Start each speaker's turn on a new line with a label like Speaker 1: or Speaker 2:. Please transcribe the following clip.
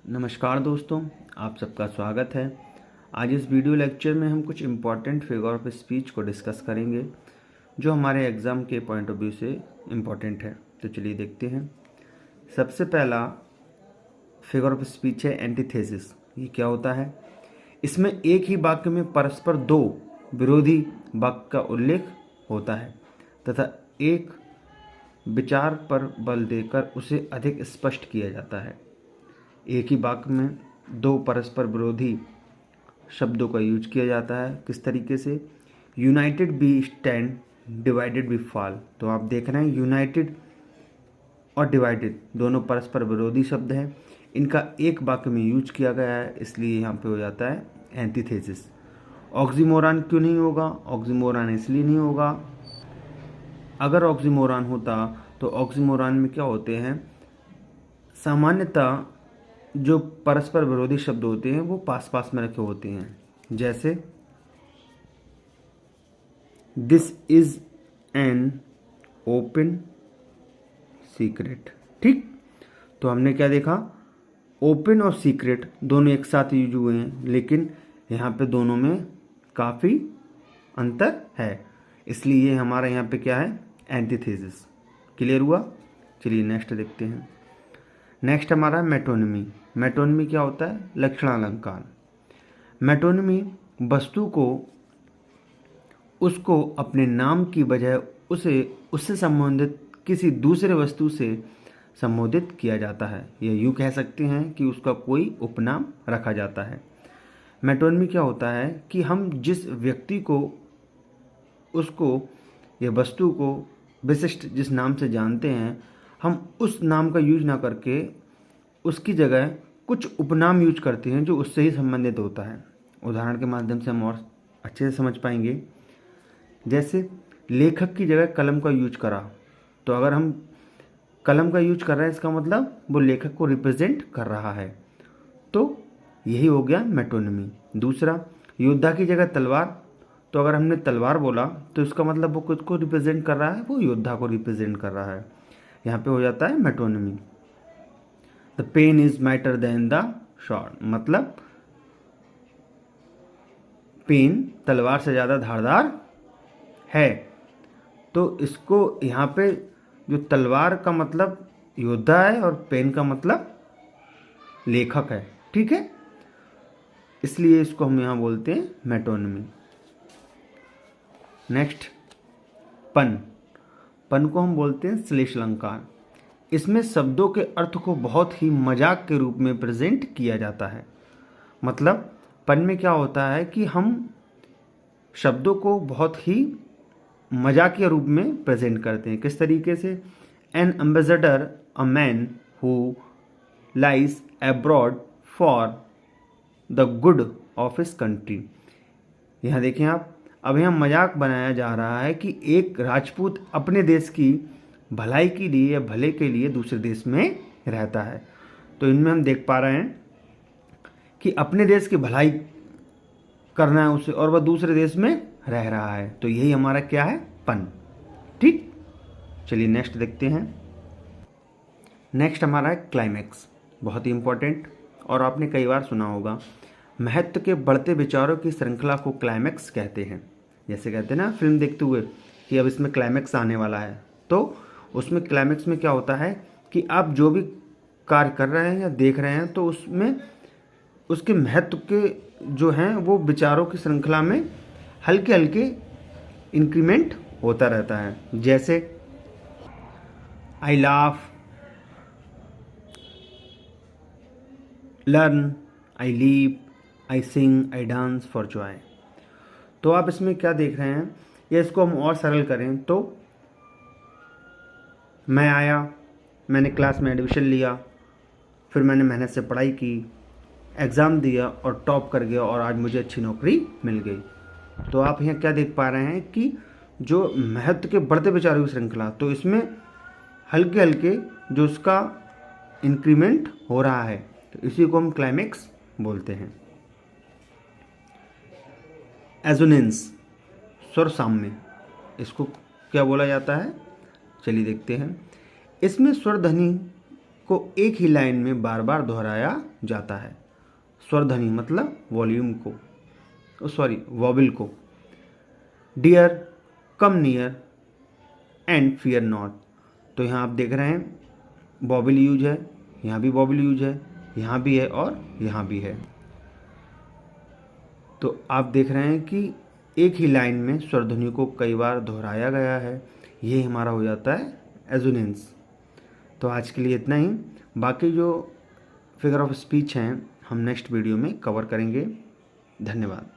Speaker 1: नमस्कार दोस्तों, आप सबका स्वागत है। आज इस वीडियो लेक्चर में हम कुछ इम्पॉर्टेंट फिगर ऑफ स्पीच को डिस्कस करेंगे जो हमारे एग्ज़ाम के पॉइंट ऑफ व्यू से इम्पॉर्टेंट है। तो चलिए देखते हैं। सबसे पहला फिगर ऑफ स्पीच है एंटीथेसिस। ये क्या होता है? इसमें एक ही वाक्य में परस्पर दो विरोधी वाक्य का उल्लेख होता है तथा एक विचार पर बल देकर उसे अधिक स्पष्ट किया जाता है। एक ही वाक्य में दो परस्पर विरोधी शब्दों का यूज किया जाता है। किस तरीके से? United we stand, divided we fall. तो आप देख रहे हैं यूनाइटेड और डिवाइडेड दोनों परस्पर विरोधी शब्द हैं। इनका एक वाक्य में यूज किया गया है, इसलिए यहाँ पे हो जाता है एंटीथेसिस। ऑक्सीमोरॉन क्यों नहीं होगा? ऑक्सीमोरॉन इसलिए नहीं होगा, अगर ऑक्सीमोरॉन होता तो ऑक्सीमोरॉन में क्या होते हैं, सामान्यतः जो परस्पर विरोधी शब्द होते हैं वो पास पास में रखे होते हैं। जैसे this is an open secret. ठीक, तो हमने क्या देखा, ओपन और सीक्रेट दोनों एक साथ यूज हुए हैं, लेकिन यहाँ पे दोनों में काफ़ी अंतर है, इसलिए ये हमारा यहाँ पे क्या है, एंटीथेसिस। क्लियर हुआ? चलिए नेक्स्ट देखते हैं। नेक्स्ट हमारा मेटोनिमी। मेटोनिमी क्या होता है? लक्षणालंकार। मेटोनिमी वस्तु को उसको अपने नाम की बजाय उससे संबंधित किसी दूसरे वस्तु से संबोधित किया जाता है, या यूँ कह सकते हैं कि उसका कोई उपनाम रखा जाता है। मेटोनिमी क्या होता है कि हम जिस व्यक्ति को, उसको या वस्तु को विशिष्ट जिस नाम से जानते हैं, हम उस नाम का यूज ना करके उसकी जगह कुछ उपनाम यूज करते हैं जो उससे ही संबंधित होता है। उदाहरण के माध्यम से हम और अच्छे से समझ पाएंगे। जैसे लेखक की जगह कलम का यूज करा, तो अगर हम कलम का यूज कर रहे हैं, इसका मतलब वो लेखक को रिप्रेजेंट कर रहा है, तो यही हो गया मेटोनिमी। दूसरा, योद्धा की जगह तलवार, तो अगर हमने तलवार बोला तो इसका मतलब वो खुद को रिप्रेजेंट कर रहा है, वो योद्धा को रिप्रेजेंट कर रहा है। यहाँ पे हो जाता है metonymy. The pen is mightier than the sword, मतलब पेन तलवार से ज़्यादा धारदार है। तो इसको यहाँ पे जो तलवार का मतलब योद्धा है और पेन का मतलब लेखक है। ठीक है, इसलिए इसको हम यहाँ बोलते हैं मेटोनिमी। नेक्स्ट, पन। पन को हम बोलते हैं श्लेष अलंकार। इसमें शब्दों के अर्थ को बहुत ही मजाक के रूप में प्रेजेंट किया जाता है। मतलब पन में क्या होता है कि हम शब्दों को बहुत ही मजाकिया रूप में प्रेजेंट करते हैं। किस तरीके से? N ambassador, a man who lies abroad for the good of his country. यहाँ देखें आप, अब यहाँ मजाक बनाया जा रहा है कि एक राजपूत अपने देश की भलाई के लिए या भले के लिए दूसरे देश में रहता है। तो इनमें हम देख पा रहे हैं कि अपने देश की भलाई करना है उसे, और वह दूसरे देश में रह रहा है। तो यही हमारा क्या है, पन। ठीक, चलिए नेक्स्ट देखते हैं। नेक्स्ट हमारा है क्लाइमैक्स। बहुत ही इंपॉर्टेंट, और आपने कई बार सुना होगा, महत्व के बढ़ते विचारों की श्रृंखला को क्लाइमैक्स कहते हैं। जैसे कहते हैं ना फिल्म देखते हुए कि अब इसमें क्लाइमैक्स आने वाला है, तो उसमें क्लाइमैक्स में क्या होता है कि आप जो भी कार्य कर रहे हैं या देख रहे हैं, तो उसमें उसके महत्व के जो हैं वो विचारों की श्रृंखला में हल्के हल्के इंक्रीमेंट होता रहता है। जैसे I laugh, learn, I leap, I sing, I dance for joy. तो आप इसमें क्या देख रहे हैं, या इसको हम और सरल करें तो मैं आया, मैंने क्लास में एडमिशन लिया, फिर मैंने मेहनत से पढ़ाई की, एग्ज़ाम दिया और टॉप कर गया, और आज मुझे अच्छी नौकरी मिल गई। तो आप यहाँ क्या देख पा रहे हैं कि जो महत्व के बढ़ते विचारों की श्रृंखला, तो इसमें हल्के हल्के जो उसका इंक्रीमेंट हो रहा है, तो इसी को हम क्लाइमैक्स बोलते हैं। एजोनेंस, स्वर साम्य, इसको क्या बोला जाता है? चलिए देखते हैं। इसमें स्वर ध्वनि को एक ही लाइन में बार बार दोहराया जाता है। स्वरध्वनि मतलब वॉल्यूम को, वॉवल को। Dear, come near and fear not. तो यहाँ आप देख रहे हैं वॉवल यूज है, यहाँ भी वॉवल यूज है, यहाँ भी है और यहाँ भी है। तो आप देख रहे हैं कि एक ही लाइन में स्वरध्वनि को कई बार दोहराया गया है। ये हमारा हो जाता है एजोनेंस। तो आज के लिए इतना ही। बाकी जो फिगर ऑफ स्पीच हैं हम नेक्स्ट वीडियो में कवर करेंगे। धन्यवाद।